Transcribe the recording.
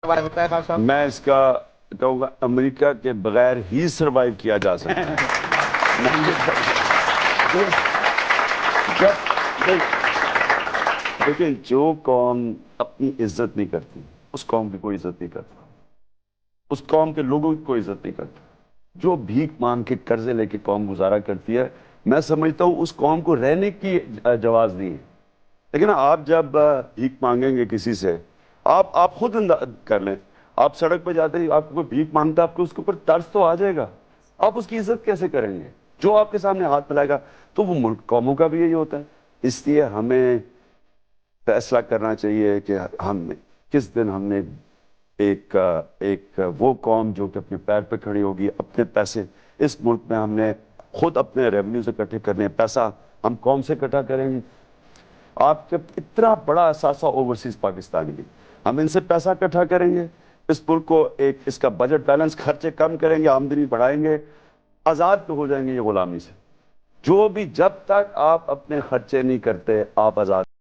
ہوتا ہے خاص صاحب؟ میں اس کا کہوں گا امریکہ کے بغیر ہی سروائیو کیا جا سکتا ہے۔ لیکن جو قوم اپنی عزت نہیں کرتی اس قوم کی کوئی عزت نہیں کرتا، اس قوم کے لوگوں کی کوئی عزت نہیں کرتا۔ جو بھیک مانگ کے قرضے لے کے قوم گزارا کرتی ہے، میں سمجھتا ہوں اس قوم کو رہنے کی جواز نہیں ہے۔ لیکن آپ جب بھیک مانگیں گے کسی سے، آپ خود کر لیں، آپ سڑک پہ جاتے ہیں، آپ کو کوئی بھیک مانگتا ہے، آپ کو اس کے اوپر ترس تو آ جائے گا، آپ اس کی عزت کیسے کریں گے؟ جو آپ کے سامنے ہاتھ ملائے گا، تو وہ ملک قوموں کا بھی یہی ہوتا ہے۔ اس لیے ہمیں فیصلہ کرنا چاہیے کہ ہم کس دن ہم نے ایک وہ قوم جو کہ اپنے پیر پہ کھڑی ہوگی، اپنے پیسے اس ملک میں ہم نے خود اپنے ریونیو سے اکٹھے کرنے ہیں، پیسہ ہم قوم سے اکٹھا کریں گے۔ آپ کے اتنا بڑا اثاثہ اوورسیز پاکستانی ہے، ہم ان سے پیسہ اکٹھا کریں گے، اس ملک کو اس کا بجٹ بیلنس، خرچے کم کریں گے، آمدنی بڑھائیں گے، آزاد ہو جائیں گے یہ غلامی سے۔ جو بھی جب تک آپ اپنے خرچے نہیں کرتے آپ آزاد